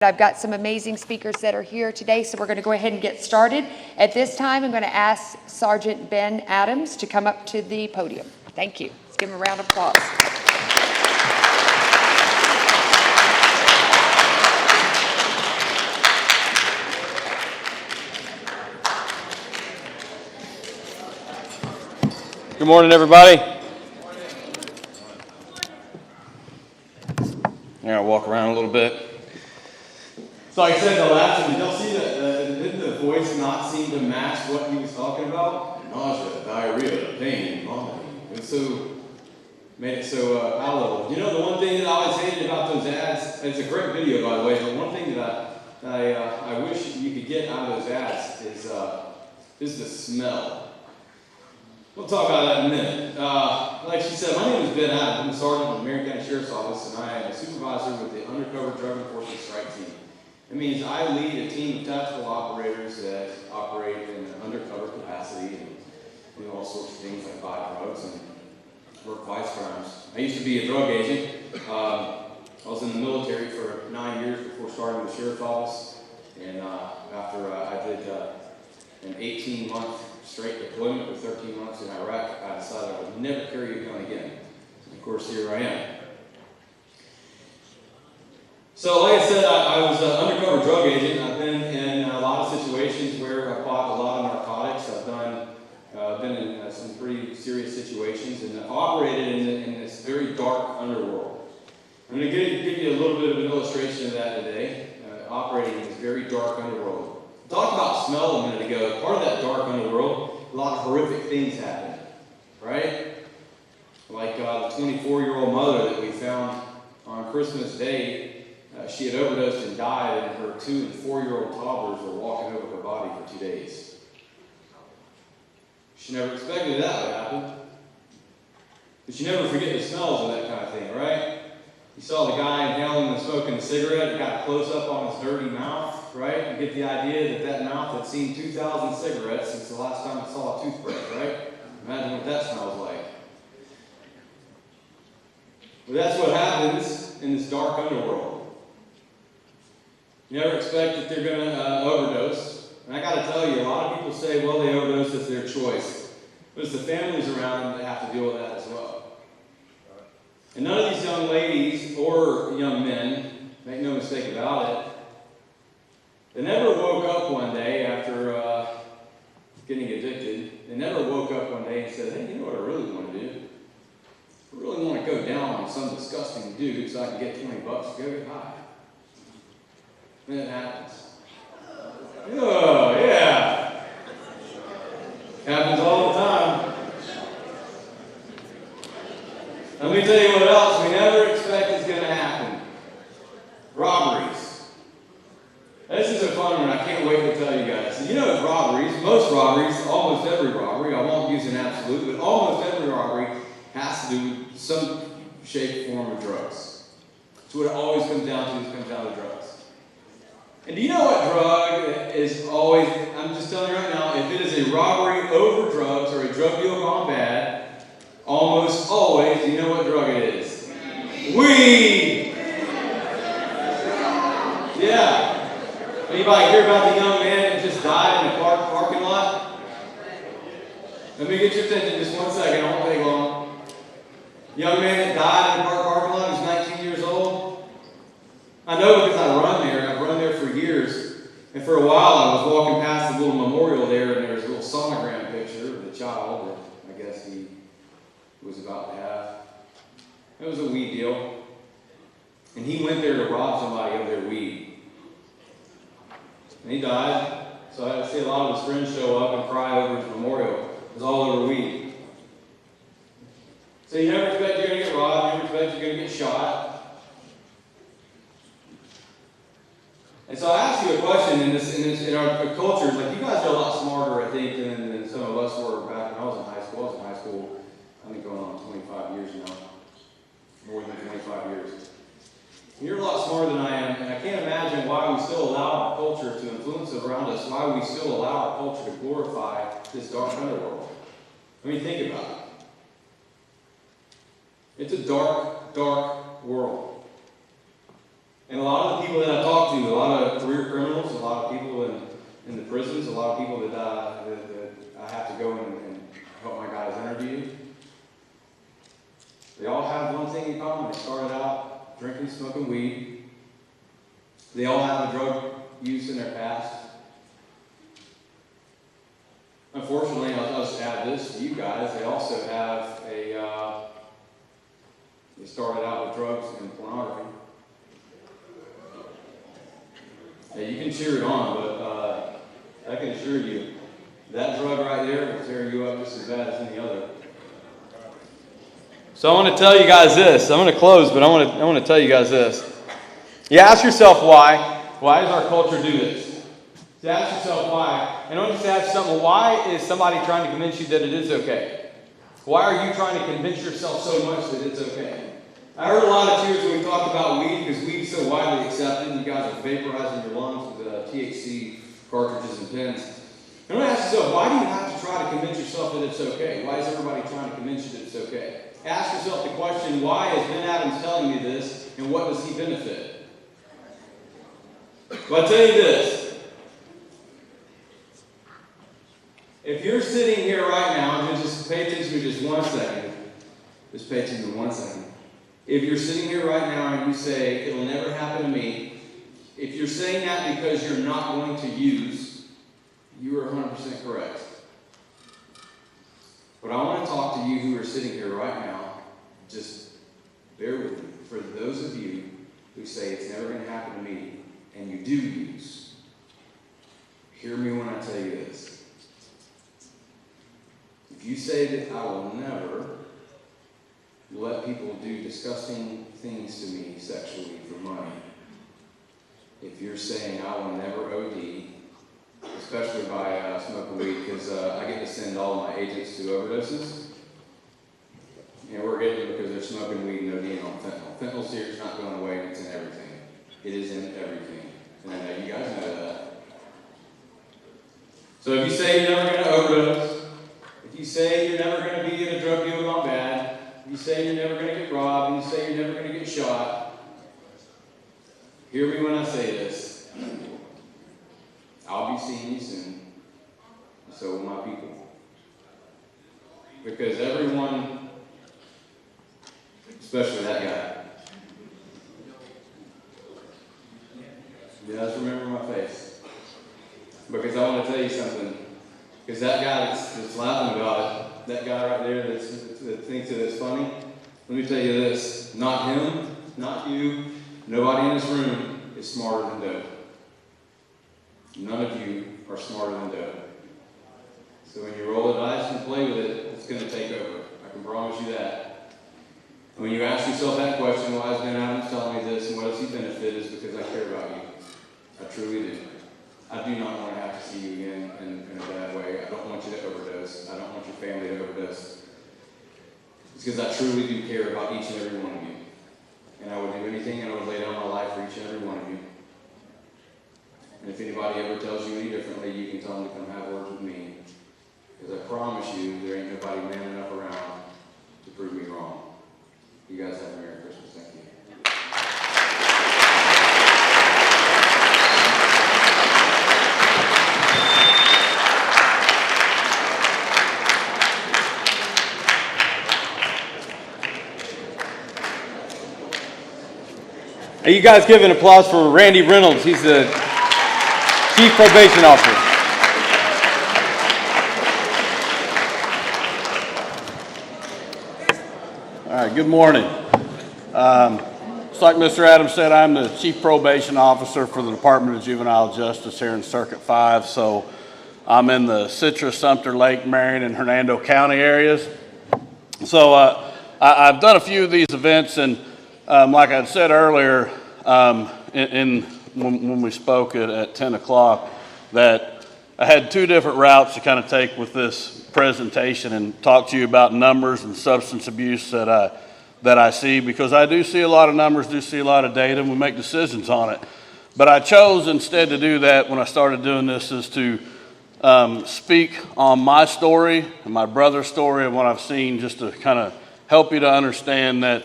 I've got some amazing speakers that are here today, so we're going to go ahead and get started. At this time, I'm going to ask Sergeant Ben Adams to come up to the podium. Thank you. Let's give him a round of applause. Good morning, everybody. I'm going to walk around a little bit. So like I said the last time, did y'all see that? Did the voice not seem to match what he was talking about? Nausea, diarrhea, pain, vomiting. And so, made it so palatable. You know, the one thing that I always hated about those ads, it's a great video, by the way, but one thing that I wish you could get out of those ads is the smell. We'll talk about that in a minute. Like she said, my name is Ben Adams. I'm a sergeant with the Marion County Sheriff's Office, and I am a supervisor with the Undercover Drug Enforcement Strike Team. It means I lead a team of tactical operators that operate in an undercover capacity and do all sorts of things like buy drugs and work vice crimes. I used to be a drug agent. I was in the military for 9 years before starting the Sheriff's Office, and after I did an 18-month straight deployment with 13 months in Iraq, I decided I would never carry a gun again. And of course, here I am. So, like I said, I was an undercover drug agent. I've been in a lot of situations where I fought a lot of narcotics. I've been in some pretty serious situations, and I've operated in this very dark underworld. I'm going to give you a little bit of an illustration of that today, operating in this very dark underworld. I talked about smell a minute ago. Part of that dark underworld, a lot of horrific things happen, right? Like the 24-year-old mother that we found on Christmas Day. She had overdosed and died, and her 2- and 4-year-old toddlers were walking over her body for 2 days. She never expected that would happen. But you never forget the smells of that kind of thing, right? You saw the guy inhaling and smoking a cigarette. You got a close-up on his dirty mouth, right? You get the idea that that mouth had seen 2,000 cigarettes since the last time it saw a toothbrush, right? Imagine what that smells like. But that's what happens in this dark underworld. You never expect that they're going to overdose. And I got to tell you, a lot of people say, well, they overdose, it's their choice. But it's the families around them that have to deal with that as well. And none of these young ladies or young men, make no mistake about it, they never woke up one day after getting addicted. They never woke up one day and said, hey, you know what I really want to do? I really want to go down on some disgusting dude so I can get $20 to go get high. And it happens. Oh, yeah. Happens all the time. Let me tell you what else we never expect is going to happen. Robberies. This is a fun one. I can't wait to tell you guys. You know, robberies, most robberies, almost every robbery, I won't use an absolute, but almost every robbery has to do with some shape, form of drugs. That's what it always comes down to. It comes down to drugs. And do you know what drug is always, I'm just telling you right now, if it is a robbery over drugs or a drug deal gone bad, almost always, do you know what drug it is? Weed! Yeah. Anybody hear about the young man that just died in a parking lot? Let me get your attention just 1 second, I won't take long. Young man that died in a parking lot, he's 19 years old. I know because I run there. I've run there for years. And for a while I was walking past the little memorial there, and there was a little sonogram picture of the child that I guess he was about to have. It was a weed deal. And he went there to rob somebody of their weed. And he died. So I see a lot of his friends show up and cry over his memorial. It was all over weed. So you never expect you're going to get robbed. You never expect you're going to get shot. And so I asked you a question in our cultures, like you guys are a lot smarter, I think, than some of us were back when I was in high school. I was in high school, I think going on 25 years now, more than 25 years. And you're a lot smarter than I am, and I can't imagine why we still allow our culture to influence around us, why we still allow our culture to glorify this dark underworld. I mean, think about it. It's a dark, dark world. And a lot of the people that I talk to, a lot of career criminals, a lot of people in the prisons, a lot of people that I have to go and help my guys interview, they all have one thing in common. They started out drinking, smoking weed. They all have a drug use in their past. Unfortunately, I'll just add this to you guys. They also have they started out with drugs and pornography. Now, you can cheer it on, but I can assure you, that drug right there will tear you up just as bad as any other. So I want to tell you guys this. I'm going to close, but I want to tell you guys this. You ask yourself why. Why does our culture do this? You ask yourself why. And I want you to ask something. Why is somebody trying to convince you that it is okay? Why are you trying to convince yourself so much that it's okay? I heard a lot of cheers when we talked about weed because weed's so widely accepted. You guys are vaporizing your lungs with THC cartridges and pens. And I want to ask yourself, why do you have to try to convince yourself that it's okay? Why is everybody trying to convince you that it's okay? Ask yourself the question, why is Ben Adams telling you this, and what does he benefit? Well, I'll tell you this. If you're sitting here right now, and just pay attention to me just 1 second. Just pay attention to 1 second. If you're sitting here right now and you say, it'll never happen to me, if you're saying that because you're not going to use, you are 100% correct. But I want to talk to you who are sitting here right now. Just bear with me. For those of you who say it's never going to happen to me, and you do use, hear me when I tell you this. If you say that I will never let people do disgusting things to me sexually for money, if you're saying I will never OD, especially by smoking weed, because I get to send all my agents to overdoses, and we're getting it because they're smoking weed and ODing on fentanyl. Fentanyl's here, it's not going away, it's in everything. It is in everything. And I know you guys know that. So if you say you're never going to overdose, if you say you're never going to be in a drug deal gone bad, if you say you're never going to get robbed, and you say you're never going to get shot, hear me when I say this. I'll be seeing you soon, and so will my people. Because everyone, especially that guy, you guys remember my face. Because I want to tell you something. Because that guy that's laughing about it, that guy right there that thinks that it's funny, let me tell you this. Not him, not you, nobody in this room is smarter than dope. None of you are smarter than dope. So when you roll the dice and play with it, it's going to take over. I can promise you that. And when you ask yourself that question, why is Ben Adams telling me this and what does he benefit, is because I care about you. I truly do. I do not want to have to see you again in a bad way. I don't want you to overdose. I don't want your family to overdose. It's because I truly do care about each and every one of you. And I would do anything, and I would lay down my life for each and every one of you. And if anybody ever tells you any differently, you can tell them to come have words with me. Because I promise you, there ain't nobody man enough around to prove me wrong. You guys have a Merry Christmas. Thank you. Hey, you guys give an applause for Randy Reynolds. He's the Chief Probation Officer. All right, good morning. Just like Mr. Adams said, I'm the Chief Probation Officer for the Department of Juvenile Justice here in Circuit 5. So I'm in the Citrus, Sumter, Lake, Marion, and Hernando County areas. So I've done a few of these events, and like I said earlier, when we spoke at 10 o'clock, that I had two different routes to kind of take with this presentation and talk to you about numbers and substance abuse that I see, because I do see a lot of numbers, do see a lot of data, and we make decisions on it. But I chose instead to do that when I started doing this is to speak on my story and my brother's story and what I've seen, just to kind of help you to understand that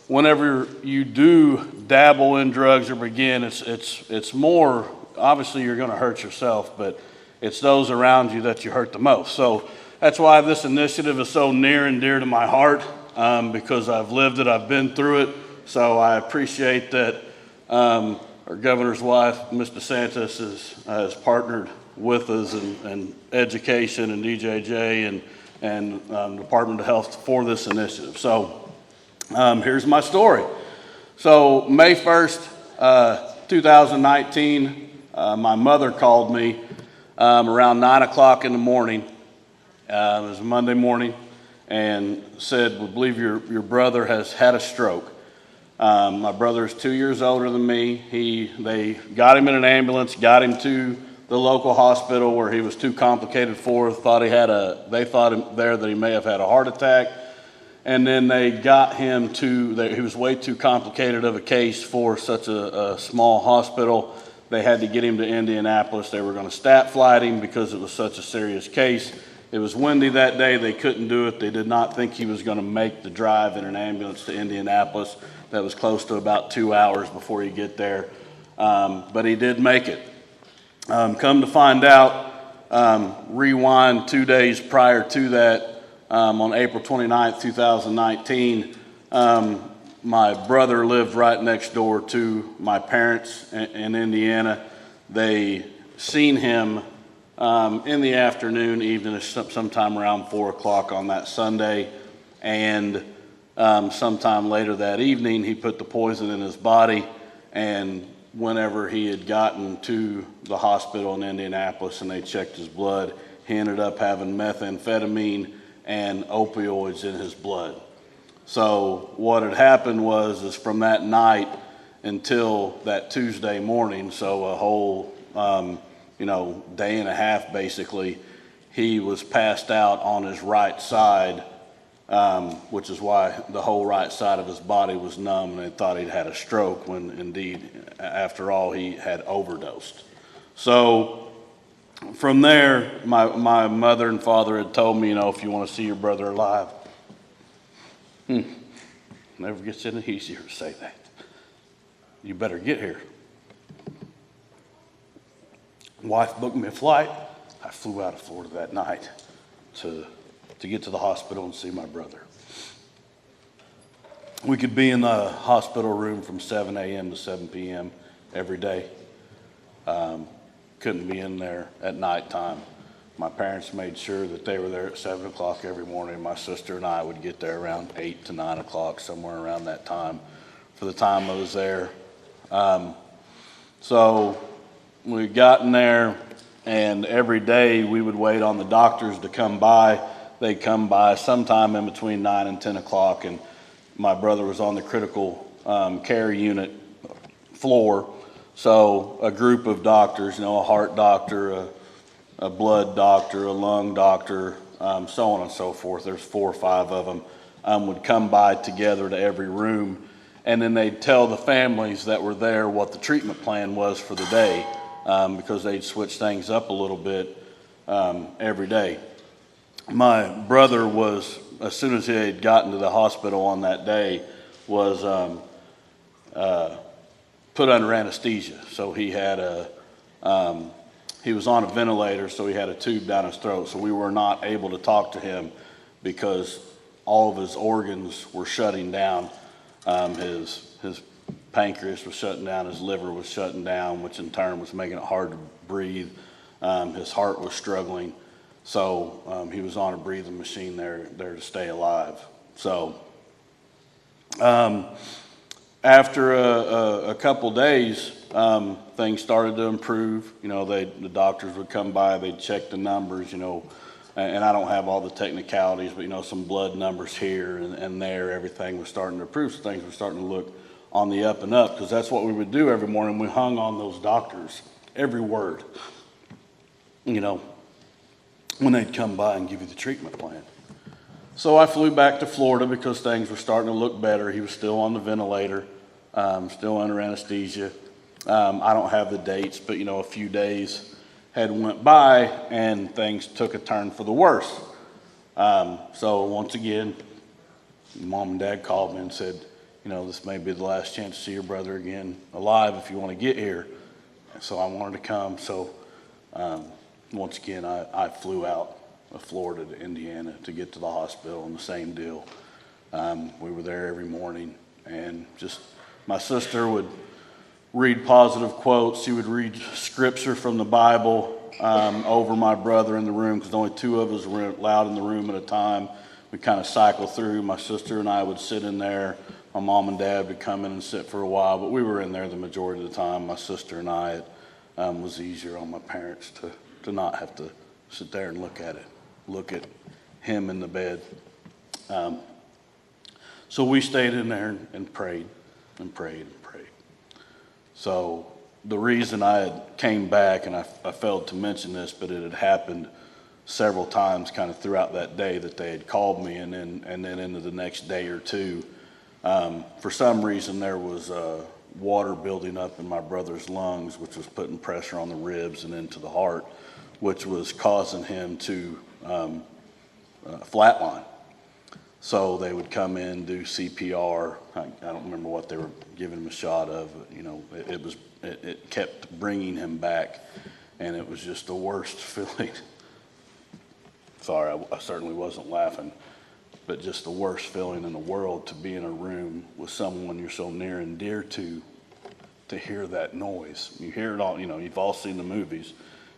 whenever you do dabble in drugs or begin, it's more, obviously you're going to hurt yourself, but it's those around you that you hurt the most. So that's why this initiative is so near and dear to my heart, because I've lived it, I've been through it. So I appreciate that our governor's wife, Ms. DeSantis, has partnered with us and education and DJJ and Department of Health for this initiative. So here's my story. So May 1st, 2019, my mother called me around 9 o'clock in the morning. It was Monday morning, and said, "We believe your brother has had a stroke." My brother is 2 years older than me. They got him in an ambulance, got him to the local hospital where he was too complicated for. They thought there that he may have had a heart attack. And then they got him he was way too complicated of a case for such a small hospital. They had to get him to Indianapolis. They were going to stat flight him because it was such a serious case. It was windy that day. They couldn't do it. They did not think he was going to make the drive in an ambulance to Indianapolis. That was close to about 2 hours before he get there. But he did make it. Come to find out, rewind 2 days prior to that, on April 29th, 2019, my brother lived right next door to my parents in Indiana. They seen him in the afternoon, evening, sometime around 4 o'clock on that Sunday. And sometime later that evening, he put the poison in his body. And whenever he had gotten to the hospital in Indianapolis and they checked his blood, he ended up having methamphetamine and opioids in his blood. So what had happened is from that night until that Tuesday morning, so a whole day and a half basically, he was passed out on his right side, which is why the whole right side of his body was numb, and they thought he'd had a stroke when indeed, after all, he had overdosed. So from there, my mother and father had told me, if you want to see your brother alive, never gets any easier to say that. You better get here. Wife booked me a flight. I flew out of Florida that night to get to the hospital and see my brother. We could be in the hospital room from 7 a.m. to 7 p.m. every day. Couldn't be in there at nighttime. My parents made sure that they were there at 7 o'clock every morning. My sister and I would get there around 8 to 9 o'clock, somewhere around that time, for the time I was there. So we got in there, and every day we would wait on the doctors to come by. They'd come by sometime in between 9 and 10 o'clock, and my brother was on the critical care unit floor. So a group of doctors, a heart doctor, a blood doctor, a lung doctor, so on and so forth. There's 4 or 5 of them, would come by together to every room. And then they'd tell the families that were there what the treatment plan was for the day, because they'd switch things up a little bit every day. My brother was, as soon as he had gotten to the hospital on that day, was put under anesthesia. So he had he was on a ventilator, so he had a tube down his throat. So we were not able to talk to him because all of his organs were shutting down. His pancreas was shutting down, his liver was shutting down, which in turn was making it hard to breathe. His heart was struggling. So he was on a breathing machine there to stay alive. So after a couple days, things started to improve. The doctors would come by, they'd check the numbers, and I don't have all the technicalities, but some blood numbers here and there, everything was starting to improve. So things were starting to look on the up and up, because that's what we would do every morning. We hung on those doctors, every word, when they'd come by and give you the treatment plan. So I flew back to Florida because things were starting to look better. He was still on the ventilator, still under anesthesia. I don't have the dates, but a few days had went by and things took a turn for the worse. So once again, Mom and Dad called me and said, this may be the last chance to see your brother again alive if you want to get here. And so I wanted to come. So once again, I flew out of Florida to Indiana to get to the hospital, and the same deal. We were there every morning, and just my sister would read positive quotes. She would read scripture from the Bible over my brother in the room, because only two of us were allowed in the room at a time. We kind of cycle through. My sister and I would sit in there. My mom and dad would come in and sit for a while, but we were in there the majority of the time. My sister and I, it was easier on my parents to not have to sit there and look at him in the bed. So we stayed in there and prayed and prayed and prayed. So the reason I had came back, and I failed to mention this, but it had happened several times kind of throughout that day that they had called me, and then into the next day or two. For some reason, there was water building up in my brother's lungs, which was putting pressure on the ribs and into the heart, which was causing him to flatline. So they would come in, do CPR. I don't remember what they were giving him a shot of. It kept bringing him back, and it was just the worst feeling. Sorry, I certainly wasn't laughing, but just the worst feeling in the world to be in a room with someone you're so near and dear to hear that noise. You hear it all, you've all seen the movies,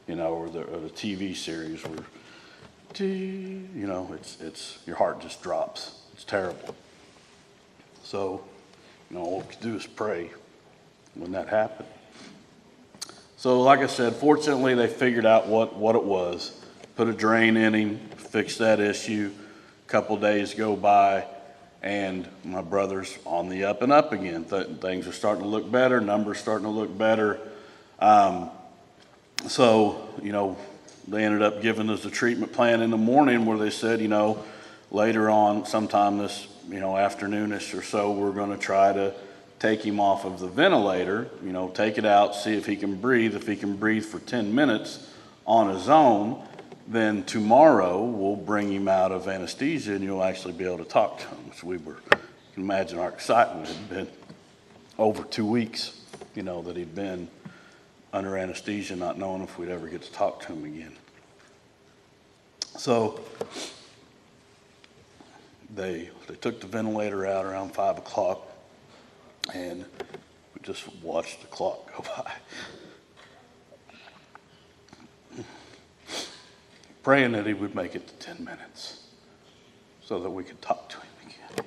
or the TV series where, it's your heart just drops. It's terrible. So, all we could do is pray when that happened. So, like I said, fortunately they figured out what it was, put a drain in him, fixed that issue. A couple days go by, and my brother's on the up and up again. Things are starting to look better, numbers starting to look better. So, they ended up giving us a treatment plan in the morning where they said, later on, sometime this, afternoonish or so, we're going to try to take him off of the ventilator, take it out, see if he can breathe. If he can breathe for 10 minutes on his own, then tomorrow we'll bring him out of anesthesia and you'll actually be able to talk to him, which you can imagine our excitement. It had been over 2 weeks, that he'd been under anesthesia, not knowing if we'd ever get to talk to him again. So they took the ventilator out around 5 o'clock, and we just watched the clock go by, praying that he would make it to 10 minutes so that we could talk to him again.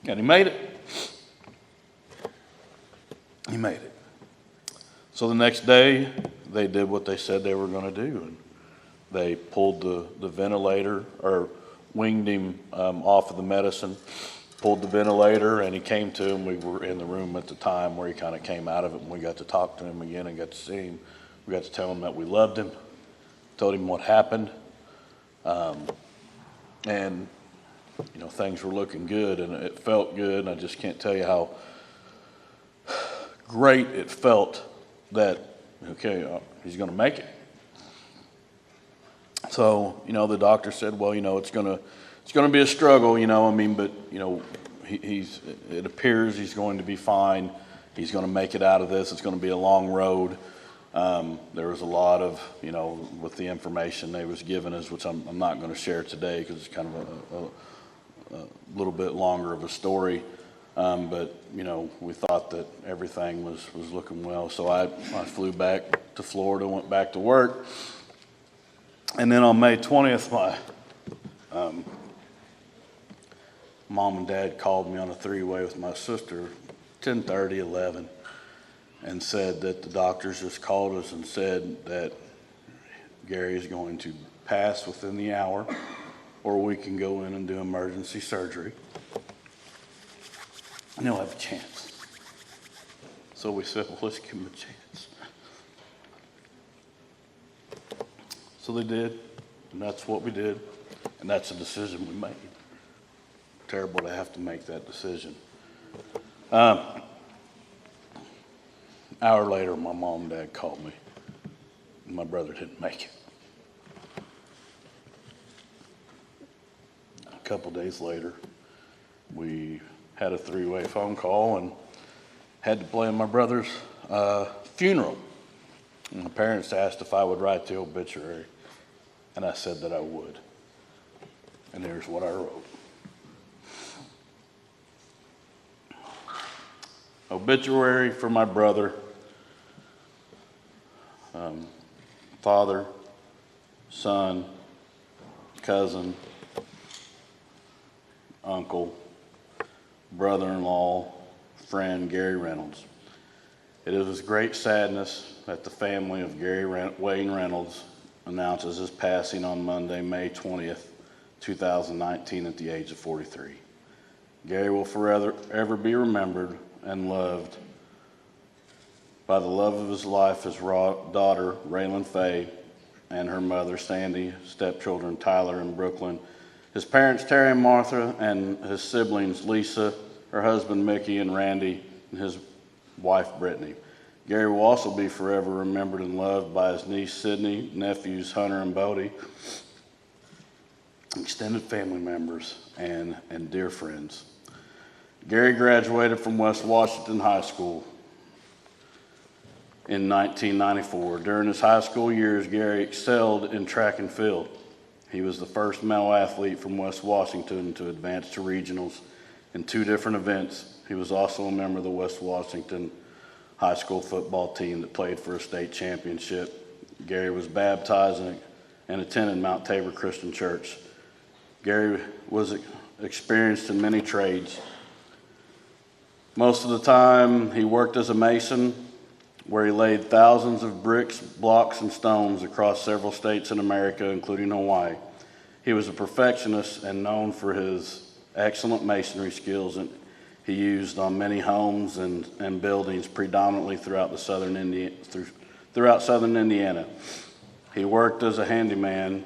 And he made it. He made it. So the next day, they did what they said they were going to do. And they pulled the ventilator, or winged him off of the medicine, pulled the ventilator, and he came to him. We were in the room at the time where he kind of came out of it, and we got to talk to him again and got to see him. We got to tell him that we loved him, told him what happened. And, things were looking good, and it felt good. And I just can't tell you how great it felt that, he's going to make it. So, the doctor said, well, it's going to be a struggle, but, it appears he's going to be fine. He's going to make it out of this. It's going to be a long road. There was a lot of, with the information they was giving us, which I'm not going to share today because it's kind of a little bit longer of a story. But, we thought that everything was looking well. So I flew back to Florida, went back to work. And then on May 20th, my mom and dad called me on a three-way with my sister, 10:30, 11, and said that the doctors just called us and said that Gary is going to pass within the hour, or we can go in and do emergency surgery, and he'll have a chance. So we said, well, let's give him a chance. So they did, and that's what we did, and that's the decision we made. Terrible to have to make that decision. Hour later, my mom and dad called me. My brother didn't make it. A couple days later, we had a three-way phone call and had to plan my brother's funeral. And my parents asked if I would write the obituary, and I said that I would. And here's what I wrote. Obituary for my brother, father, son, cousin, uncle, brother-in-law, friend Gary Reynolds. It is with great sadness that the family of Wayne Reynolds announces his passing on Monday, May 20th, 2019 at the age of 43. Gary will forever be remembered and loved by the love of his life, his daughter, Raylan Faye, and her mother, Sandy, stepchildren, Tyler and Brooklyn, his parents, Terry and Martha, and his siblings, Lisa, her husband, Mickey, and Randy, and his wife, Brittany. Gary will also be forever remembered and loved by his niece, Sydney, nephews, Hunter and Bodie, extended family members, and dear friends. Gary graduated from West Washington High School in 1994. During his high school years, Gary excelled in track and field. He was the first male athlete from West Washington to advance to regionals in 2 different events. He was also a member of the West Washington high school football team that played for a state championship. Gary was baptized and attended Mount Tabor Christian Church. Gary was experienced in many trades. Most of the time, he worked as a mason, where he laid thousands of bricks, blocks, and stones across several states in America, including Hawaii. He was a perfectionist and known for his excellent masonry skills, and he used on many homes and buildings, predominantly throughout southern Indiana. He worked as a handyman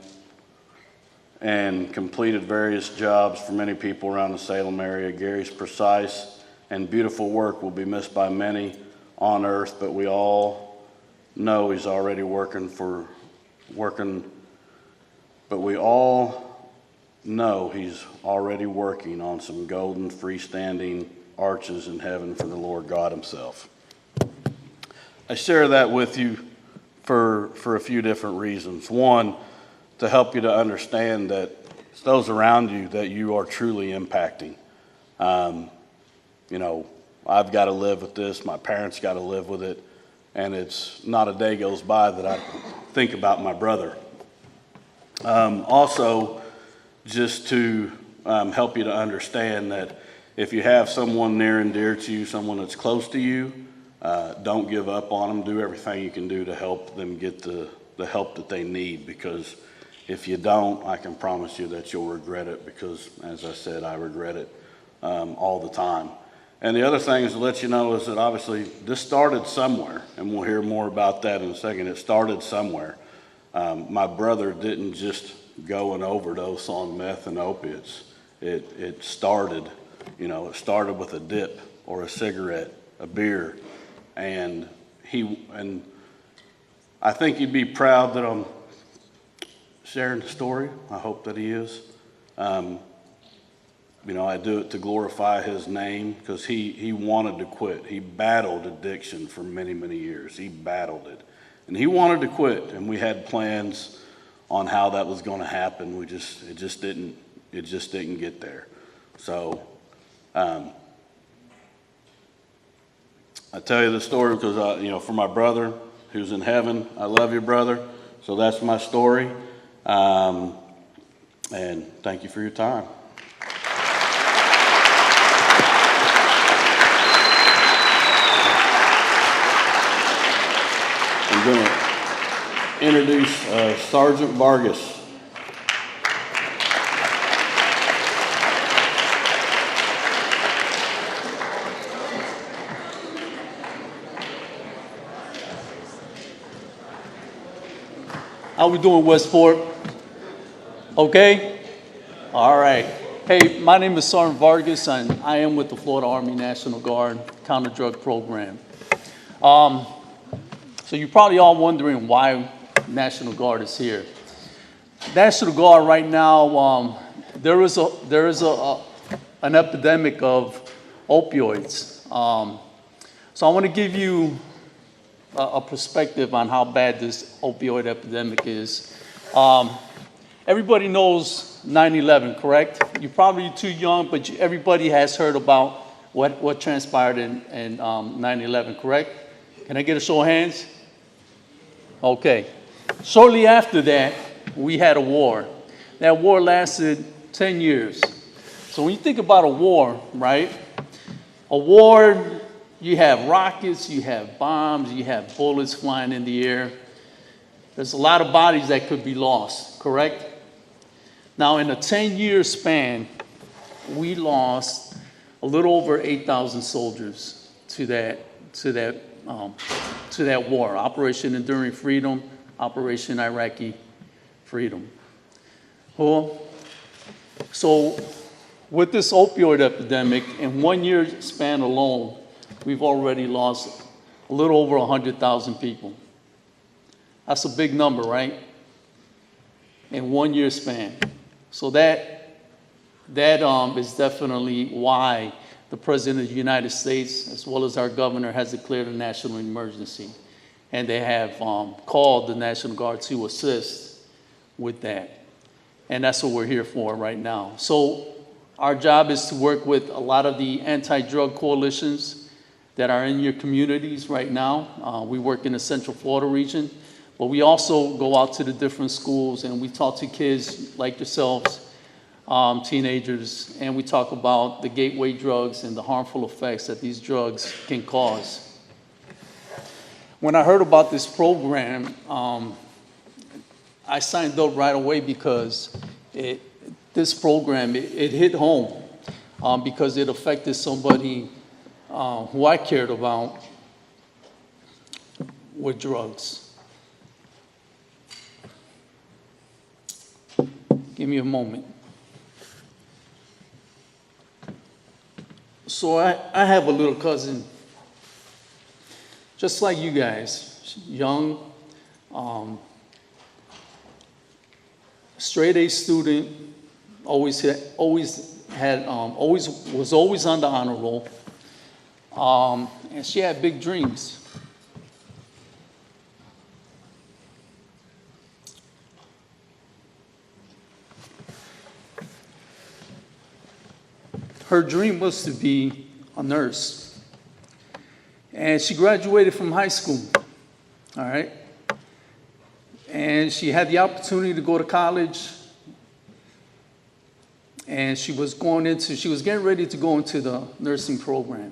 and completed various jobs for many people around the Salem area. Gary's precise and beautiful work will be missed by many on earth, but we all know he's already working, on some golden freestanding arches in heaven for the Lord God himself. I share that with you for a few different reasons. One, to help you to understand that it's those around you that you are truly impacting. I've got to live with this, my parents got to live with it, and it's not a day goes by that I think about my brother. Also, just to help you to understand that if you have someone near and dear to you, someone that's close to you, don't give up on them. Do everything you can do to help them get the help that they need, because if you don't, I can promise you that you'll regret it, because, as I said, I regret it all the time. And the other thing is to let you know is that obviously this started somewhere, and we'll hear more about that in a second. It started somewhere. My brother didn't just go and overdose on meth and opiates. It started, it started with a dip or a cigarette, a beer, and I think he'd be proud that I'm sharing the story. I hope that he is. I do it to glorify his name, because he wanted to quit. He battled addiction for many, many years. He battled it. And he wanted to quit, and we had plans on how that was going to happen. It just didn't get there. So I tell you the story because for my brother who's in heaven, I love you, brother. So that's my story. And thank you for your time. I'm going to introduce Sergeant Vargas. How we doing, Westport? Okay? All right. Hey, my name is Sergeant Vargas, and I am with the Florida Army National Guard Counter-Drug Program. So you're probably all wondering why National Guard is here. National Guard right now, there is an epidemic of opioids. So I want to give you a perspective on how bad this opioid epidemic is. Everybody knows 9/11, correct? You're probably too young, but everybody has heard about what transpired in 9/11, correct? Can I get a show of hands? Okay. Shortly after that, we had a war. That war lasted 10 years. So when you think about a war, right? A war, you have rockets, you have bombs, you have bullets flying in the air. There's a lot of bodies that could be lost, correct? Now, in a 10-year span, we lost a little over 8,000 soldiers to that war. Operation Enduring Freedom, Operation Iraqi Freedom. Well, so with this opioid epidemic, in 1 year span alone, we've already lost a little over 100,000 people. That's a big number, right? In 1 year span. So that is definitely why the President of the United States, as well as our governor, has declared a national emergency. And they have called the National Guard to assist with that. And that's what we're here for right now. So our job is to work with a lot of the anti-drug coalitions that are in your communities right now. We work in the Central Florida region, but we also go out to the different schools and we talk to kids like yourselves, teenagers, and we talk about the gateway drugs and the harmful effects that these drugs can cause. When I heard about this program, I signed up right away because this program hit home because it affected somebody who I cared about with drugs. Give me a moment. So I have a little cousin, just like you guys, young, straight A student, always was on the honor roll, and she had big dreams. Her dream was to be a nurse. And she graduated from high school, all right? And she had the opportunity to go to college. And she was getting ready to go into the nursing program.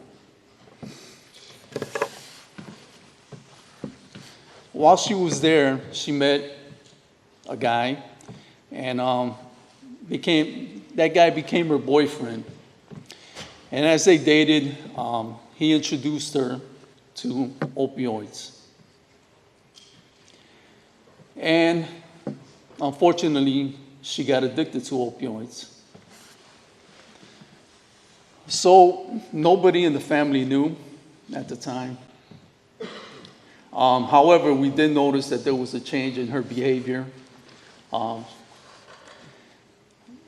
While she was there, she met a guy, and that guy became her boyfriend. And as they dated, he introduced her to opioids. And unfortunately, she got addicted to opioids. So nobody in the family knew at the time. However, we did notice that there was a change in her behavior.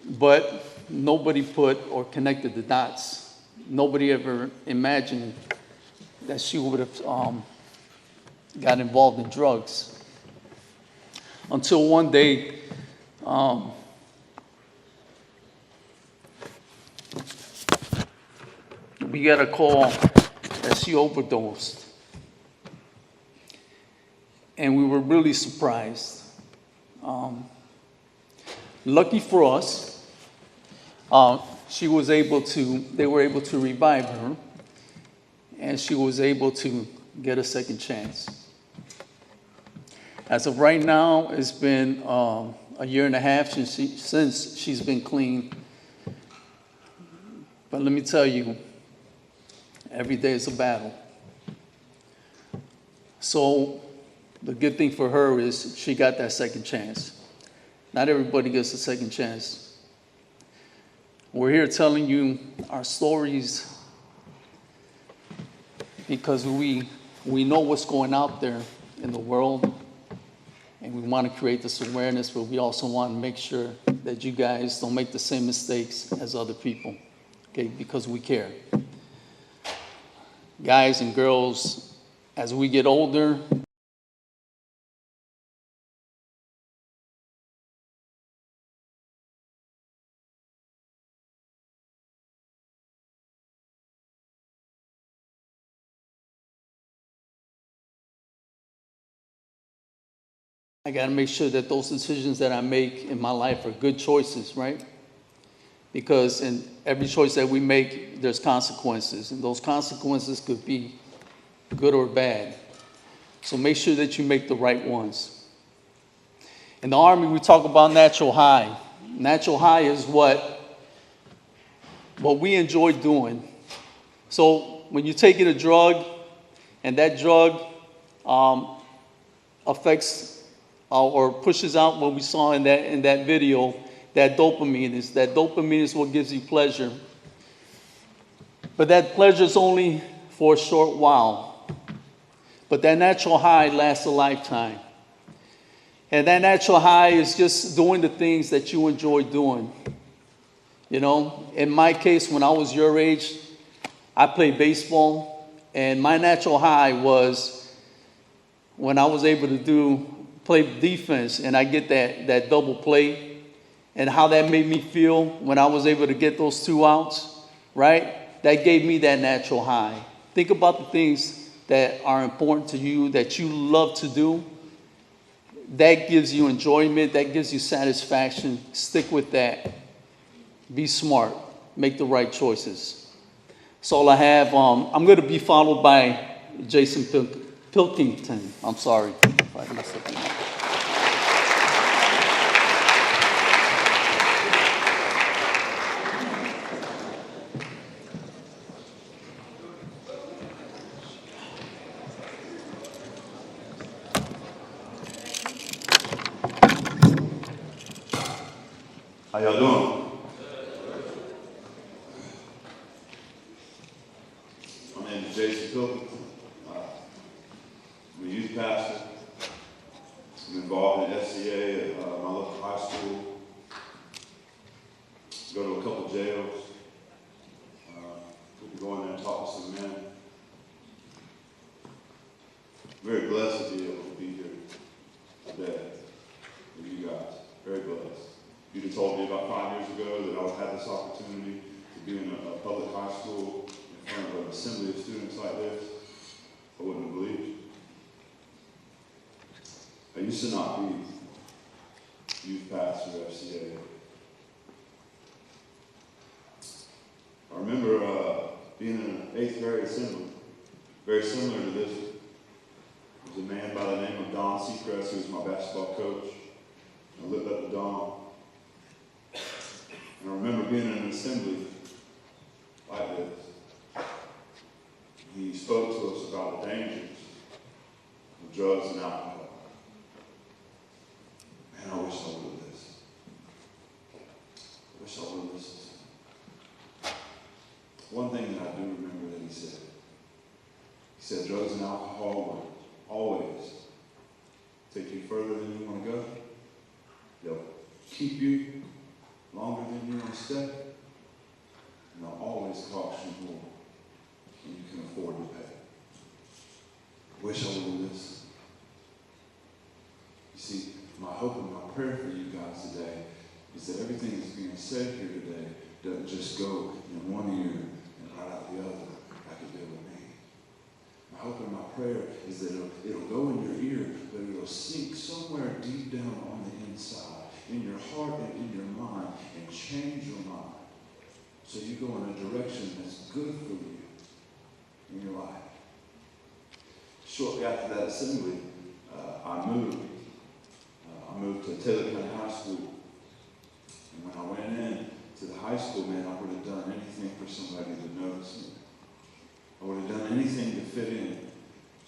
But nobody put or connected the dots. Nobody ever imagined that she would have got involved in drugs. Until one day, we got a call that she overdosed. And we were really surprised. Lucky for us, they were able to revive her, and she was able to get a second chance. As of right now, it's been a year and a half since she's been clean. But let me tell you, every day is a battle. So the good thing for her is she got that second chance. Not everybody gets a second chance. We're here telling you our stories because we know what's going out there in the world, and we want to create this awareness, but we also want to make sure that you guys don't make the same mistakes as other people, okay, because we care. guys and girls, as we get older, I got to make sure that those decisions that I make in my life are good choices, right? Because in every choice that we make, there's consequences, and those consequences could be good or bad. So make sure that you make the right ones. In the Army, we talk about natural high. Natural high is what we enjoy doing. So when you're taking a drug, and that drug affects or pushes out what we saw in that video, that dopamine is what gives you pleasure. But that pleasure is only for a short while. But that natural high lasts a lifetime. And that natural high is just doing the things that you enjoy doing. You know, in my case, when I was your age, I played baseball, and my natural high was when I was able to play defense and I get that double play, and how that made me feel when I was able to get those 2 outs, right? That gave me that natural high. Think about the things that are important to you, that you love to do. That gives you enjoyment, that gives you satisfaction. Stick with that. Be smart. Make the right choices. That's all I have. I'm going to be followed by Jason Pilkington. I'm sorry if I messed up your name. How y'all doing? My name is Jason Pilkington. I'm a youth pastor. I'm involved in SCA at my local high school. Go to a couple jails. We can go in there and talk to some men. I'm very blessed to be able to be here today with you guys. Very blessed. You'd have told me about 5 years ago that I would have this opportunity to be in a public high school in front of an assembly of students like this, I wouldn't have believed you. I used to not be youth pastor at FCA. I remember being in an 8th grade assembly, very similar to this. There was a man by the name of Don Seacrest, who was my basketball coach. I looked up to Don. And I remember being in an assembly like this. He spoke to us about the dangers of drugs and alcohol. Man, I wish I would have listened. I wish I would have listened. One thing that I do remember that he said drugs and alcohol will always take you further than you want to go. They'll keep you longer than you want to stay, and they'll always cost you more than you can afford to pay. I wish I would have listened. You see, my hope and my prayer for you guys today is that everything that's being said here today doesn't just go in one ear and right out the other like it did with me. My hope and my prayer is that it'll go in your ear, but it'll sink somewhere deep down on the inside, in your heart and in your mind, and change your mind so you go in a direction that's good for you in your life. Shortly after that assembly, I moved. I moved to Taylor County High School. And when I went in to the high school, man, I would have done anything for somebody to notice me. I would have done anything to fit in.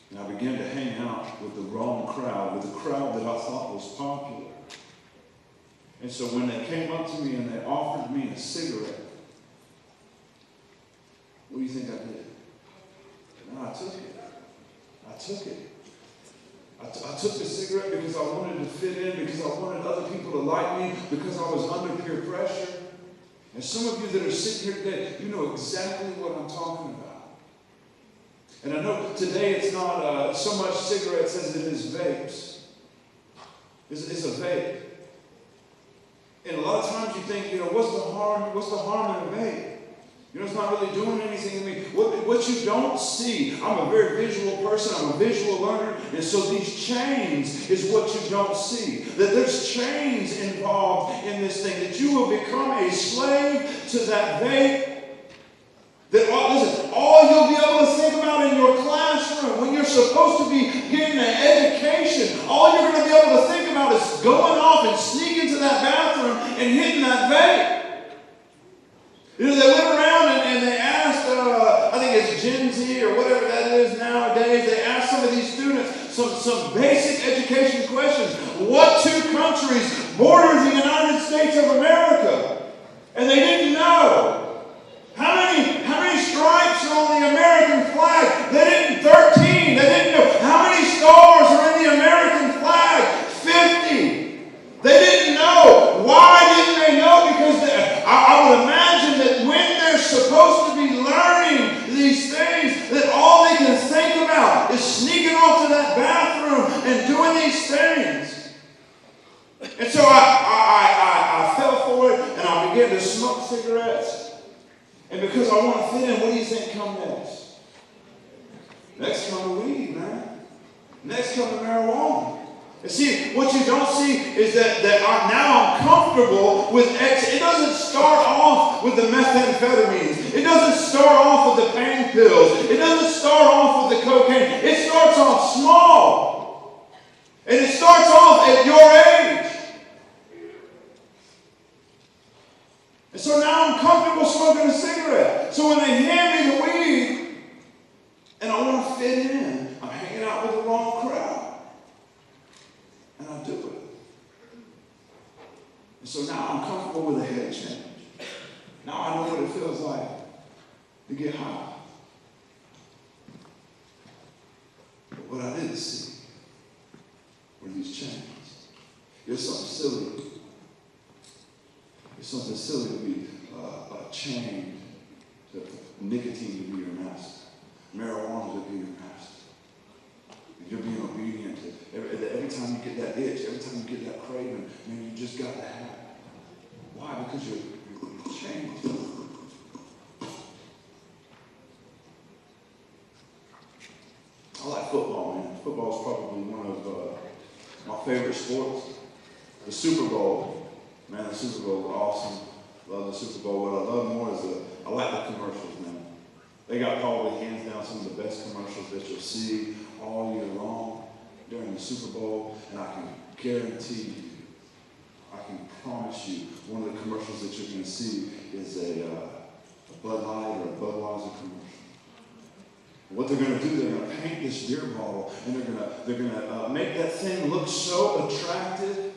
And I began to hang out with the wrong crowd, with the crowd that I thought was popular. And so when they came up to me and they offered me a cigarette, what do you think I did? No, I took it. I took it. I took the cigarette because I wanted to fit in, because I wanted other people to like me, because I was under peer pressure. And some of you that are sitting here today, you know exactly what I'm talking about. And I know today it's not so much cigarettes as it is vapes. It's a vape. And a lot of times you think, what's the harm in a vape? It's not really doing anything to me. What you don't see, I'm a very visual person, I'm a visual learner, and so these chains is what you don't see. That there's chains involved in this thing, that you will become a slave to that vape. That all you'll be able to think about in your classroom, when you're supposed to be getting an education, all you're going to be able to think about is going off and sneaking to that bathroom and hitting that vape. They went around and they asked, I think it's Gen Z or whatever that is nowadays, they asked some of these students some basic education questions. What two countries border the United States of America? And they didn't know. How many stripes are on the American flag? They didn't, 13. They didn't know. How many stars are in the American flag? 50. They didn't know. Why didn't they know? Because I would imagine that when they're supposed to be learning these things, that all they can think about is sneaking off to that bathroom and doing these things. And so I fell for it, and I began to smoke cigarettes. And because I want to fit in, what do you think come next? Next come the weed, man. Next come the marijuana. And see, what you don't see is that now I'm comfortable with X. It doesn't start off with the methamphetamines. It doesn't start off with the pain pills. It doesn't start off with the cocaine. It starts off small. And it starts off at your age. And so now I'm comfortable smoking a cigarette. So when they hand me the weed, and I want to fit in, I'm hanging out with the wrong crowd. And I do it. And so now I'm comfortable with a head change. Now I know what it feels like to get high. But what I didn't see were these chains. There's something silly. It's something silly to be chained to nicotine to be your master, marijuana to be your master. And you're being obedient to every time you get that itch, every time you get that craving, man, you just got to have it. Why? Because you're chained to it. I like football, man. Football is probably one of my favorite sports. The Super Bowl. Man, the Super Bowl was awesome. Love the Super Bowl. What I love more is I like the commercials, man. They got probably hands down some of the best commercials that you'll see all year long during the Super Bowl. And I can guarantee you, I can promise you, one of the commercials that you're going to see is a Bud Light or a Budweiser commercial. What they're going to do, they're going to paint this beer bottle, and they're going to make that thing look so attractive.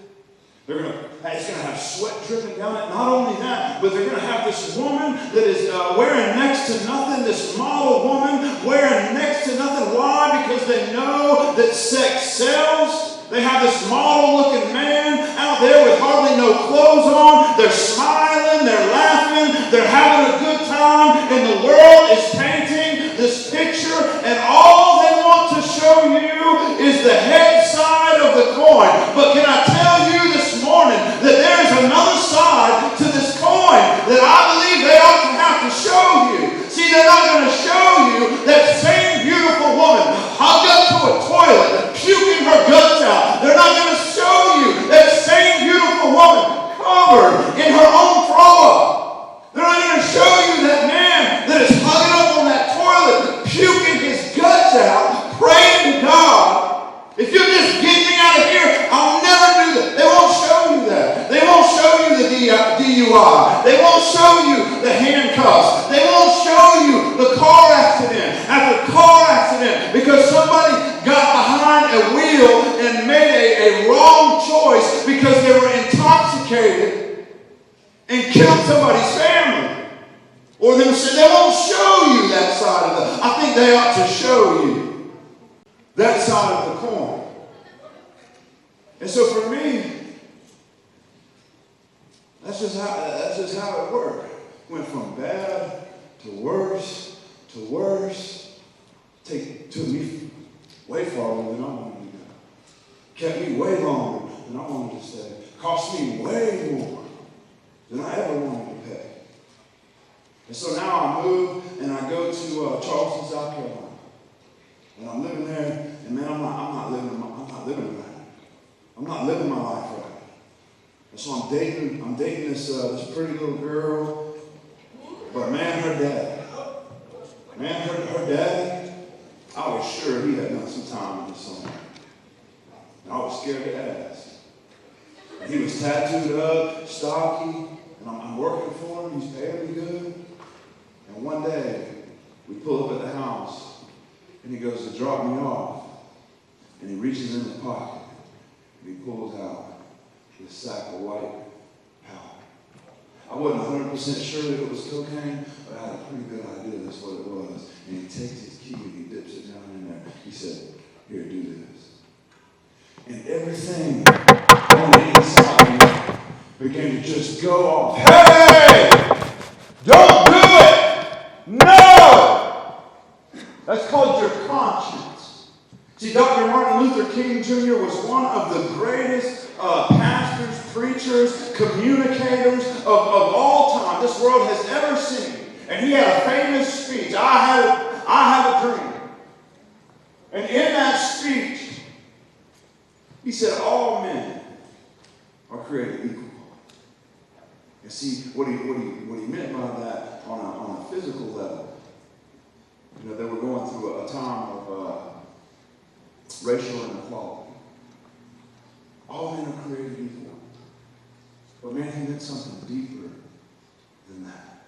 It's going to have sweat dripping down it. Not only that, but they're going to have this woman that is wearing next to nothing, this model woman wearing next to nothing. Why? Because they know that sex sells. They have this model-looking man out there with hardly no clothes on. They're smiling, they're laughing, they're having a good time, and the world is painting this picture, and all they want to show you is the head side of the coin. But can I tell you this morning that there is another side to this coin that I believe they ought to have to show you. See, they're not going to show you that same beautiful woman hugged up to a toilet and puking her guts out. They're not going to show you that same beautiful woman covered in her own throw-up. They're not going to show you that man that is hugging up on that toilet, puking his guts out, praying to God, if you just get me out of here, I'll never do that. They won't show you that. They won't show you the DUI. They won't show you the handcuffs. They won't show you the car accident after car accident because somebody got behind a wheel and made a wrong choice because they were intoxicated and killed somebody's family. Or they won't show you that side of it. I think they ought to show you that side of the coin. And so for me, that's just how it worked. Went from bad to worse to worse took me way farther than I wanted to go. Kept me way longer than I wanted to stay. Cost me way more than I ever wanted to pay. And so now I move and I go to Charleston, South Carolina. And I'm living there, and man, I'm not living right. I'm not living my life right. And so I'm dating this pretty little girl. But man, her daddy, I was sure he had done some time with this song. And I was scared to ask. And he was tattooed up, stocky, and I'm working for him. He's paying me good. And one day, we pull up at the house, and he goes to drop me off. And he reaches in his pocket, and he pulls out this sack of white powder. I wasn't 100% sure that it was cocaine, but I had a pretty good idea that's what it was. And he takes his key and he dips it down in there. He said, "Here, do this." And everything on the inside of me began to just go off. Hey! Don't do it! No! That's called your conscience. See, Dr. Martin Luther King Jr. was one of the greatest pastors, preachers, communicators of all time this world has ever seen. And he had a famous speech, I have a dream. And in that speech, he said, all men are created equal. And see, what he meant by that on a physical level, you know, they were going through a time of racial inequality. All men are created equal. But man, he meant something deeper than that.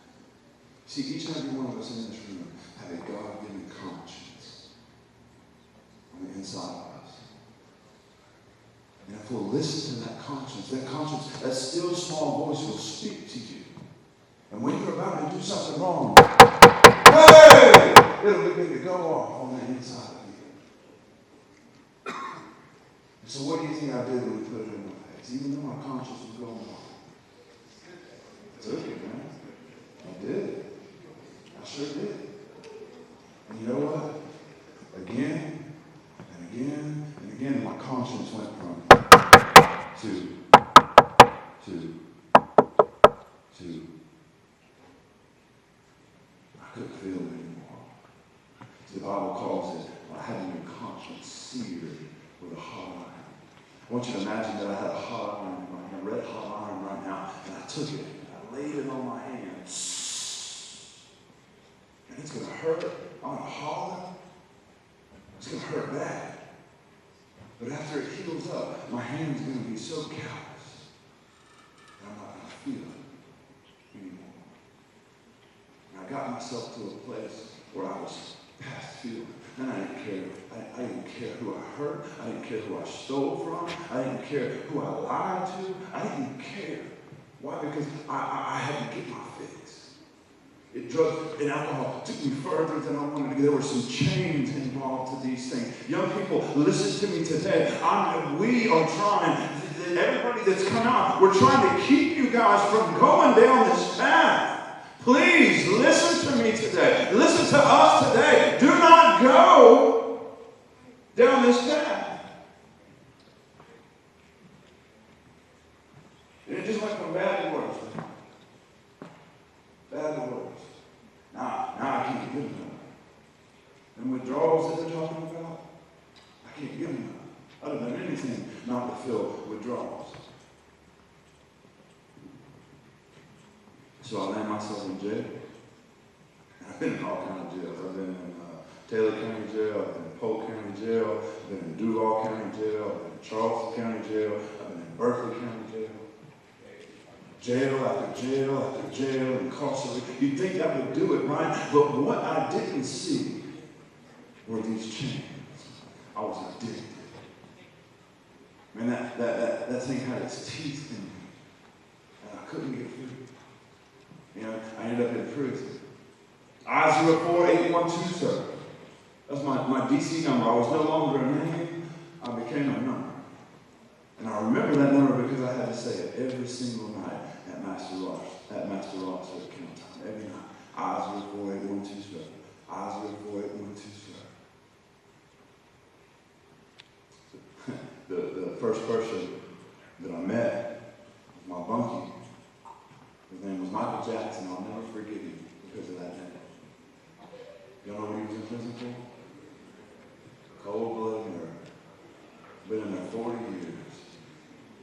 See, each and every one of us in this room have a God-given conscience on the inside of us. And if we'll listen to that conscience, that still small voice will speak to you. And when you're about to do something wrong, hey! It'll begin to go off on the inside of you. And so what do you think I did when we put it in my face? Even though my conscience was going off. I took it, man. I did. I sure did. And you know what? Again and again and again, my conscience went from to. I couldn't feel it anymore. The Bible calls it having your conscience seared with a hot iron. I want you to imagine that I had a hot iron in my hand, a red hot iron right now, and I took it and I laid it on my hand. And it's going to hurt. I'm going to holler. It's going to hurt bad. But after it heals up, my hand's going to be so callous that I'm not going to feel it anymore. And I got myself to a place where I was past feeling. And I didn't care. I didn't care who I hurt. I didn't care who I stole from. I didn't care who I lied to. I didn't care. Why? Because I had to get my fix. Drugs and alcohol took me further than I wanted to go. There were some chains involved to these things. Young people, listen to me today. We are trying, everybody that's come out, we're trying to keep you guys from going down this path. Please listen to me today. Listen to us today. Do not go down this path. And it just went from bad to worse. Bad to worse. Now I can't give them. And withdrawals that they're talking about, I can't give them. I don't have anything not to fill withdrawals. So I land myself in jail. And I've been in all kinds of jails. I've been in Taylor County Jail, I've been in Polk County Jail, I've been in Duval County Jail, I've been in Charleston County Jail, I've been in Berkeley County Jail. Jail after jail after jail, incarcerated. You'd think that would do it, right? But what I didn't see were these chains. I was addicted. Man, that thing had its teeth in me. And I couldn't get free. You know, I ended up in prison. I-04-812, sir. That's my DC number. I was no longer a name. I became a number. And I remember that number because I had to say it every single night at Master Ross at account time. Every night. I-04-812, sir. I-04-812, sir. the first person that I met was my bunkie. His name was Michael Jackson. I'll never forget him because of that name. You know what he was in prison for? Cold-blooded murder. Been in there 40 years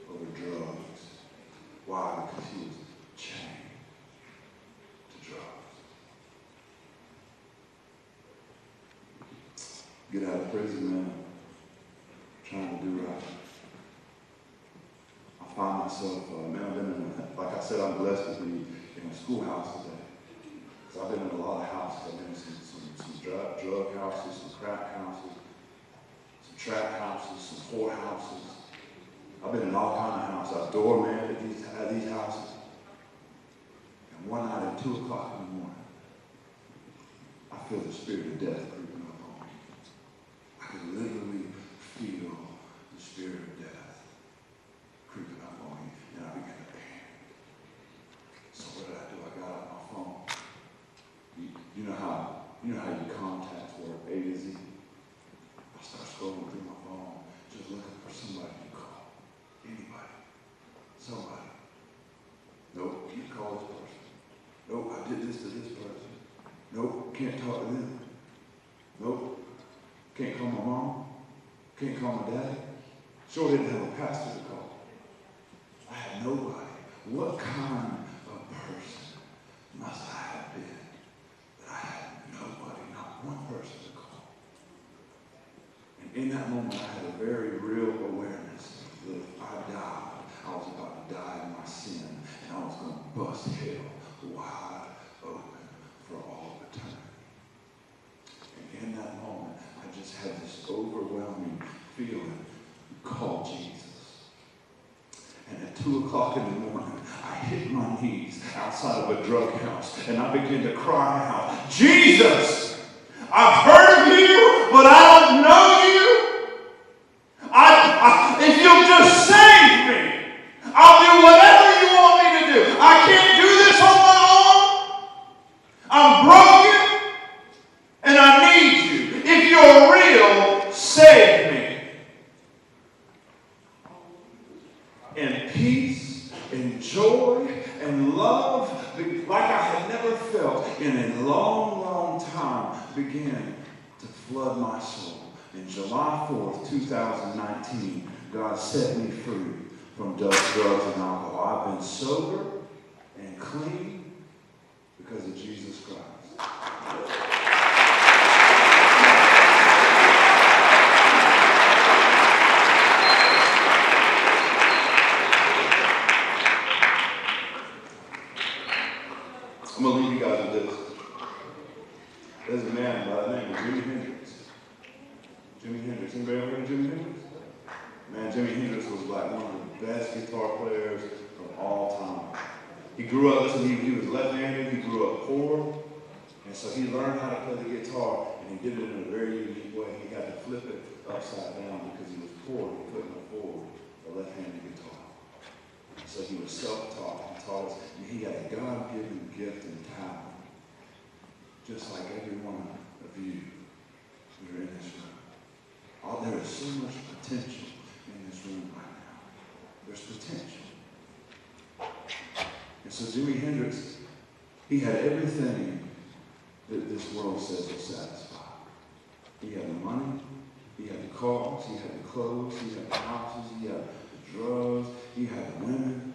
over drugs. Why? Because he was chained to drugs. Get out of prison, man. Trying to do right. I find myself, man, I've been in, like I said, I'm blessed to be in a schoolhouse today. So I've been in a lot of houses. I've been in some drug houses, some crack houses, some trap houses, some whorehouses. I've been in all kinds of houses. I've doorman at these houses. And one night at 2 o'clock in the morning, I feel the spirit of death creeping up on me. I can literally feel the spirit of death creeping up on me, and I began to panic. So what did I do? I got out my phone. You know how your contacts work, A to Z. I start scrolling through my phone, just looking for somebody to call. Anybody. Somebody. Nope, can't call this person. Nope, I did this to this person. Nope, can't talk to them. Nope, can't call my mom. Can't call my daddy. Sure didn't have a pastor to call. I had nobody. What kind of person must I have been that I had nobody, not one person to call? And in that moment, I had a very real awareness that if I died, I was about to die in my sin, and I was going to bust hell wide open for all of eternity. And in that moment, I just had this overwhelming feeling called Jesus. And at 2 o'clock in the morning, I hit my knees outside of a drug house, and I began to cry out, Jesus, I've heard of you, but I don't know you. If you'll just save me, I'll do whatever you want me to do. I can't do this on my own. I'm broken, and I need you. If you're real, save me. And peace, and joy, and love, like I had never felt in a long, long time, began to flood my soul. And July 4th, 2019, God set me free from drugs and alcohol. I've been sober and clean because of Jesus Christ. I'm going to leave you guys with this. There's a man by the name of Jimi Hendrix. Jimi Hendrix. Anybody ever heard of Jimi Hendrix? Man, Jimi Hendrix was like one of the best guitar players of all time. He grew up, he was left-handed, he grew up poor, and so he learned how to play the guitar, and he did it in a very unique way. He had to flip it upside down because he was poor. He couldn't afford a left-handed guitar. So he was self-taught. He taught us, and he had a God-given gift and talent, just like every one of you who are in this room. Oh, there is so much potential in this room right now. There's potential. And so Jimi Hendrix, he had everything that this world says will satisfy. He had the money, he had the cars, he had the clothes, he had the houses, he had the drugs, he had the women.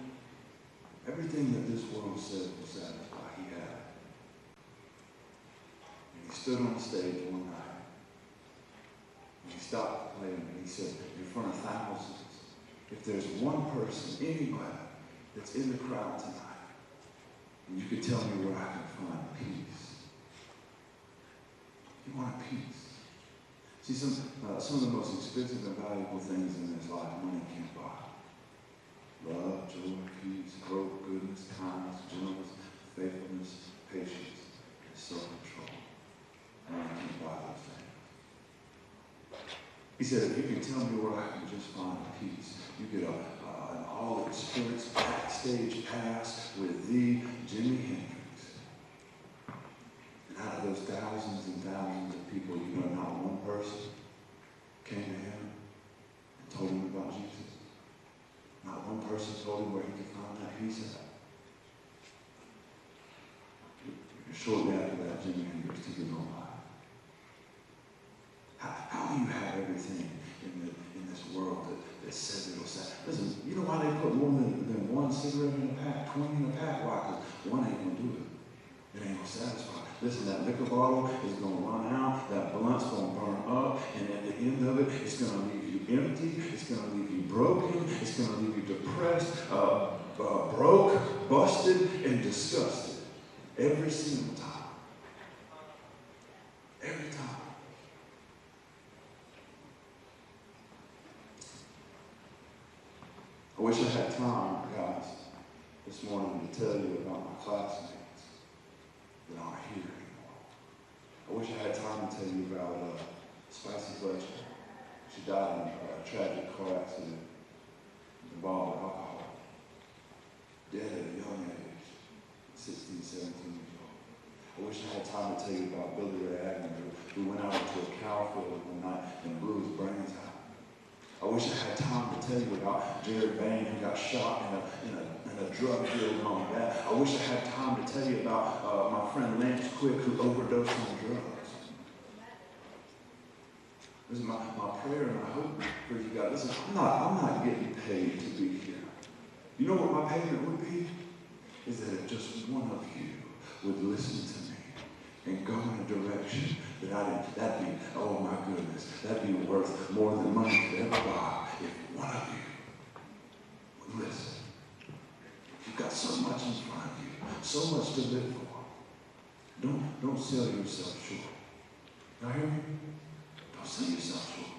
Everything that this world says will satisfy, he had. And he stood on the stage one night. He stopped playing and he said, in front of thousands, if there's one person, anybody, that's in the crowd tonight, and you could tell me where I can find peace. You want peace. See, some of the most expensive and valuable things in this life, money can't buy. Love, joy, peace, growth, goodness, kindness, gentleness, faithfulness, patience, and self-control. Money can't buy those things. He said, if you can tell me where I can just find peace, you get an all-experience backstage pass with the Jimi Hendrix. And out of those thousands and thousands of people, you know, not one person came to him and told him about Jesus. person told him where he could find that peace at. Shortly after that, Jimi Hendrix took his own life. How do you have everything in this world that says it'll satisfy? Listen, you know why they put more than one cigarette in a pack, 20 in a pack? Why? Because one ain't going to do it. It ain't going to satisfy. Listen, that liquor bottle is going to run out, that blunt's going to burn up, and at the end of it, it's going to leave you empty, it's going to leave you broken, it's going to leave you depressed, broke, busted, and disgusted. Every single time. Every time. I wish I had time, guys, this morning to tell you about my classmates that aren't here anymore. I wish I had time to tell you about Spicy Fletcher. She died in a tragic car accident involving alcohol. Dead at a young age, 16, 17 years old. I wish I had time to tell you about Billy Ray Agnew, who went out into a cow field one night and blew his brains out. I wish I had time to tell you about Jared Bain, who got shot in a drug deal and all that. I wish I had time to tell you about my friend Lance Quick, who overdosed on drugs. This is my prayer and my hope for you guys. Listen, I'm not getting paid to be here. You know what my payment would be? Is that if just one of you would listen to me and go in a direction that that'd be, oh my goodness, that'd be worth more than money could ever buy if one of you would listen. You've got so much in front of you, so much to live for. Don't sell yourself short. Y'all hear me? Don't sell yourself short.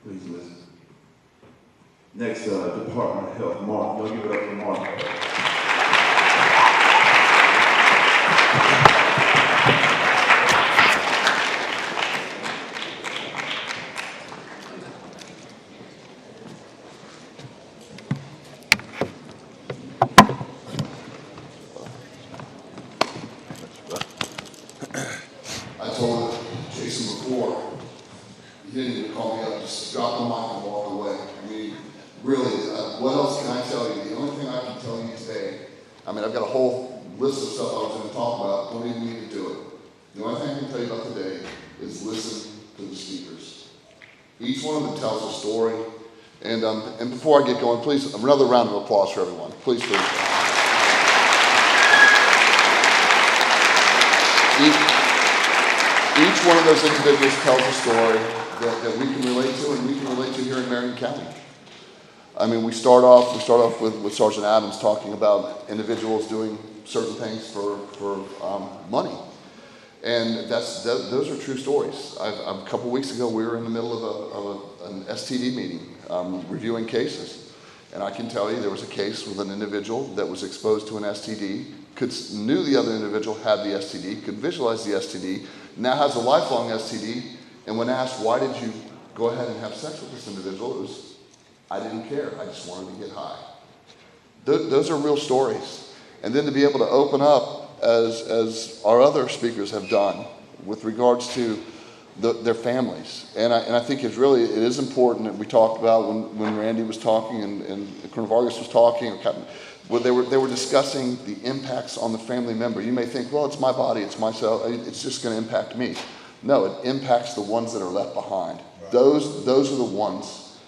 Please listen. Next, Department of Health, Mark. Y'all give it up for Mark. I told Jason before, he didn't even call me up, just drop the mic and walk away. I mean, really, what else can I tell you? The only thing I can tell you today, I mean, I've got a whole list of stuff I was going to talk about, don't even need to do it. The only thing I can tell you about today is listen to the speakers. Each one of them tells a story, and before I get going, please, another round of applause for everyone. Please. Each one of those individuals tells a story that we can relate to, and we can relate to here in Marion County. I mean, we start off with Sergeant Adams talking about individuals doing certain things for money, and those are true stories. A couple weeks ago, we were in the middle of an STD meeting, reviewing cases, and I can tell you there was a case with an individual that was exposed to an STD, knew the other individual had the STD, could visualize the STD, now has a lifelong STD, and when asked, why did you go ahead and have sex with this individual, it was, I didn't care, I just wanted to get high. Those are real stories. And then to be able to open up, as our other speakers have done, with regards to their families. And I think it is important that we talked about when Randy was talking and Colonel Vargas was talking, or Captain, where they were discussing the impacts on the family member. You may think, well, it's my body, it's myself, it's just going to impact me. No, it impacts the ones that are left behind. Right. Those are the ones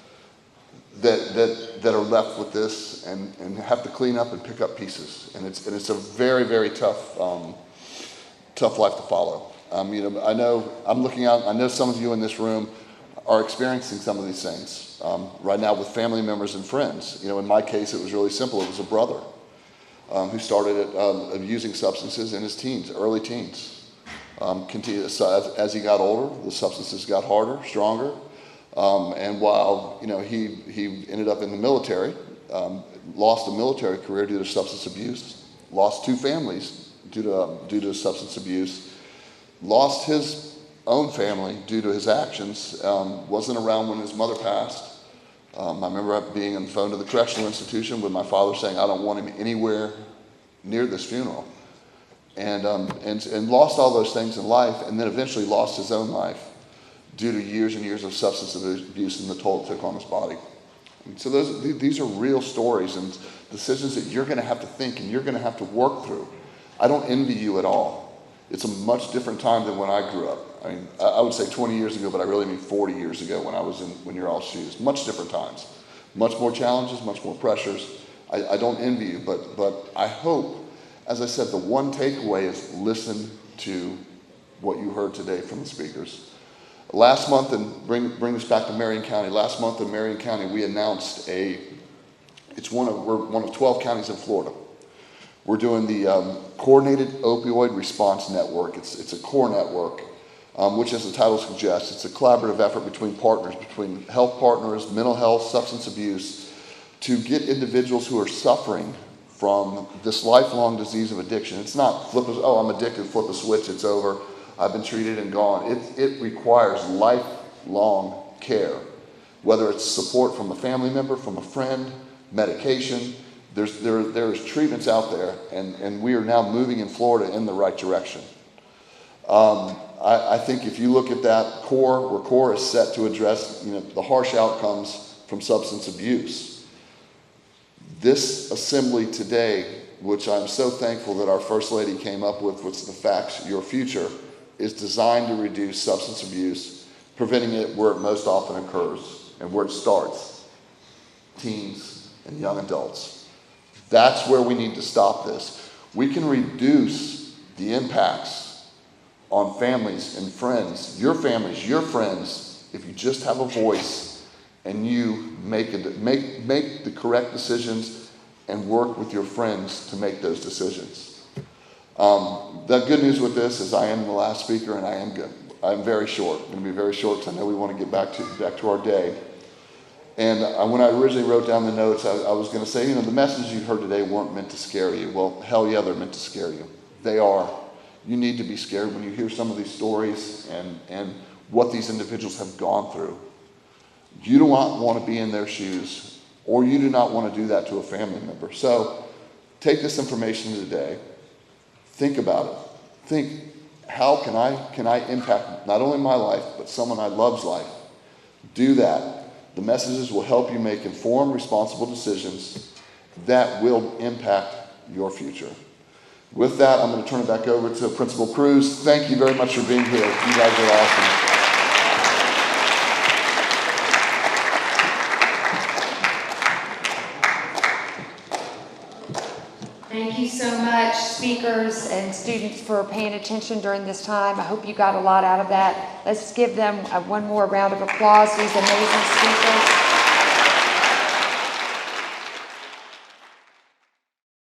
that are left with this and have to clean up and pick up pieces. And it's a very, very tough life to follow. I know I'm looking out. I know some of you in this room are experiencing some of these things right now with family members and friends. In my case, it was really simple. It was a brother who started using substances in his teens, early teens. As he got older, the substances got harder, stronger, and while he ended up in the military, lost a military career due to substance abuse, lost 2 families due to substance abuse, lost his own family due to his actions, wasn't around when his mother passed. I remember being on the phone to the correctional institution with my father saying, I don't want him anywhere near this funeral. And lost all those things in life, and then eventually lost his own life due to years and years of substance abuse and the toll it took on his body. And so these are real stories and decisions that you're going to have to think and you're going to have to work through. I don't envy you at all. It's a much different time than when I grew up. I mean, I would say 20 years ago, but I really mean 40 years ago when you're all shoes. Much different times. Much more challenges, much more pressures. I don't envy you, but I hope, as I said, the one takeaway is listen to what you heard today from the speakers. Last month, and bring this back to Marion County, last month in Marion County, we announced we're one of 12 counties in Florida. We're doing the Coordinated Opioid Response Network. It's a core network, which as the title suggests, it's a collaborative effort between partners, between health partners, mental health, substance abuse, to get individuals who are suffering from this lifelong disease of addiction. It's not I'm addicted, flip a switch, it's over. I've been treated and gone. It requires lifelong care, whether it's support from a family member, from a friend, medication. There's treatments out there, and we are now moving in Florida in the right direction. I think if you look at that where CORE is set to address the harsh outcomes from substance abuse, this assembly today, which I'm so thankful that our First Lady came up with, which is the Facts Your Future, is designed to reduce substance abuse, preventing it where it most often occurs and where it starts, teens and young adults. That's where we need to stop this. We can reduce the impacts on families and friends, your friends, if you just have a voice and you make the correct decisions and work with your friends to make those decisions. The good news with this is I am the last speaker, and I'm very short. I'm going to be very short because I know we want to get back to our day. And when I originally wrote down the notes, I was going to say, the messages you heard today weren't meant to scare you. Well, hell yeah, they're meant to scare you. They are. You need to be scared when you hear some of these stories and what these individuals have gone through. You do not want to be in their shoes, or you do not want to do that to a family member. So take this information today. Think about it. Think, how can I impact not only my life, but someone I love's life? Do that. The messages will help you make informed, responsible decisions that will impact your future. With that, I'm going to turn it back over to Principal Cruz. Thank you very much for being here. You guys are awesome. Thank you so much, speakers and students, for paying attention during this time. I hope you got a lot out of that. Let's give them one more round of applause, these amazing speakers.